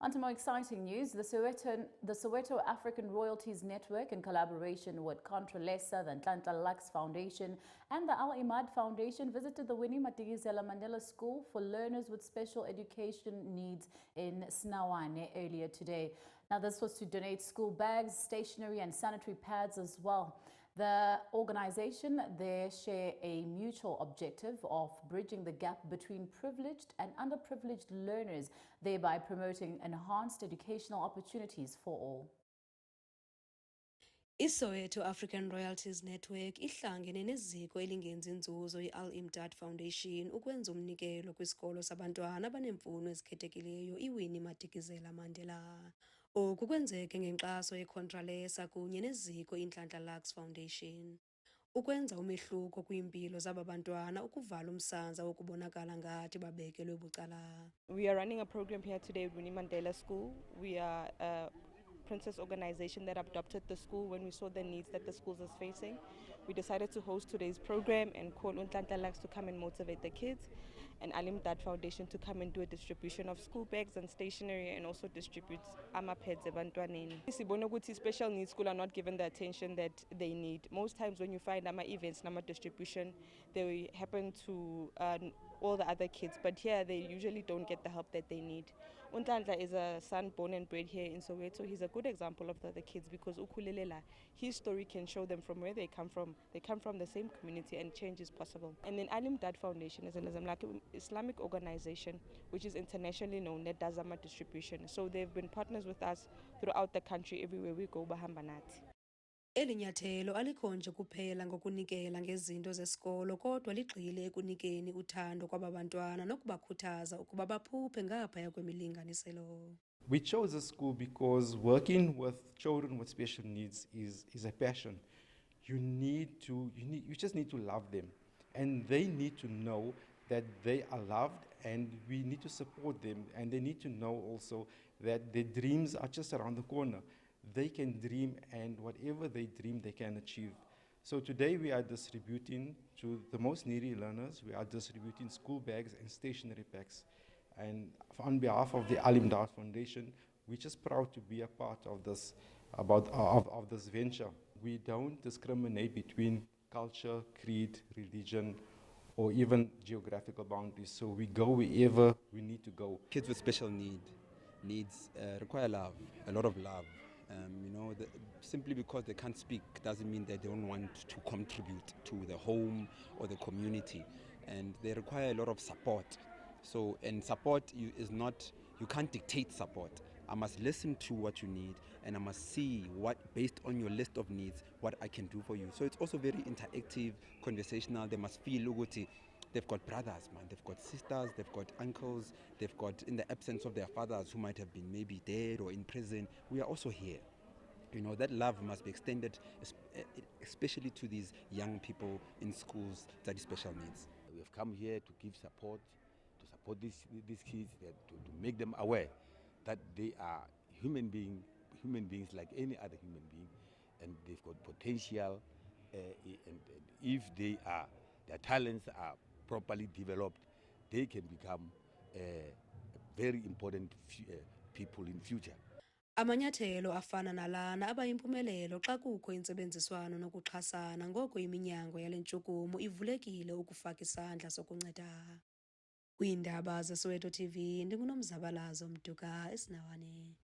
On to more exciting news, the Soweto African Royalties Network, in collaboration with Contralesa, the Nhlanhla Lux Foundation, and the Al Imad Foundation, visited the Winnie Madikizela Mandela School for learners with special education needs in Snawane earlier today. Now, this was to donate school bags, stationery, and sanitary pads as well. The organization there share a mutual objective of bridging the gap between privileged and underprivileged learners, thereby promoting enhanced educational opportunities for all. ISoweto African Royalties Network ihlangene neziko elingenzi inzuzo i-Al Imad Foundation ukwenza umnikelo kwisikolo sabantwana abanemfuno ezikhethekileyo iWinnie Madikizela Mandela. Oku kwenzeke ngenkxaso yeContralesa kunye neziko iNhlanhla Lux Foundation. Ukwenza umehluko kwiimpilo zaba bantwana ukuvala umsanza wokubonakala ngathi babekelwe bucala. We are running a program here today at Winnie Mandela School. We are a Princess organization that adopted the school when we saw the needs that the schools is facing. We decided to host today's program and call Nhlanhla Lux to come and motivate the kids, and Al Imad Foundation to come and do a distribution of school bags and stationery and also distribute ama-pads ebantwaneni. Sibona ukuthi special needs school are not given the attention that they need. Most times when you find ama-events, ama-distribution, they happen to all the other kids, but here they usually don't get the help that they need. Nhlanhla is a son born and bred here in Soweto. He's a good example of the other kids because Ukulelela, his story can show them from where they come from. They come from the same community and change is possible. And then Al Imad Foundation is an Islamic organization which is internationally known that does ama distribution. So they've been partners with us throughout the country everywhere we go bahamba nathi. Eli nyathelo alikho nje kuphela ngokunikela ngezinto zesikolo kodwa ligxile ekunikeni uthando kwaba bantwana nokubakhuthaza ukuba baphuphe ngaphaya kwemilinganiselo. We chose this school because working with children with special needs is a passion. You just need to love them, and they need to know that they are loved, and we need to support them, and they need to know also that their dreams are just around the corner. They can dream, and whatever they dream, they can achieve. So today we are distributing to the most needy learners, we are distributing school bags and stationery packs. And on behalf of the Al Imad Foundation, we're just proud to be a part of this, of this venture. We don't discriminate between culture, creed, religion, or even geographical boundaries. So we go wherever we need to go. Kids with special needs require love, a lot of love. Simply because they can't speak doesn't mean that they don't want to contribute to the home or the community. And they require a lot of support. And support is not, you can't dictate support. I must listen to what you need, and I must see what, based on your list of needs, what I can do for you. So it's also very interactive, conversational. They must feel Uguti. They've got brothers, man. They've got sisters, they've got uncles, they've got, in the absence of their fathers who might have been maybe dead or in prison, we are also here. That love must be extended, especially to these young people in schools that have special needs. We have come here to give support, to support these kids, to make them aware that they are human beings like any other human being, and they've got potential, and if their talents are properly developed, they can become very important people in future. Amanyathelo afana nalana abayimpumelelo xa kukho intsebenziswano nokuxhasana ngoko iminyango yale ntshukumo ivulekile ukufaka isandla sokunceda. Kwiindaba zeSoweto TV, ndinguNomzabalazo Mduka eSnawane.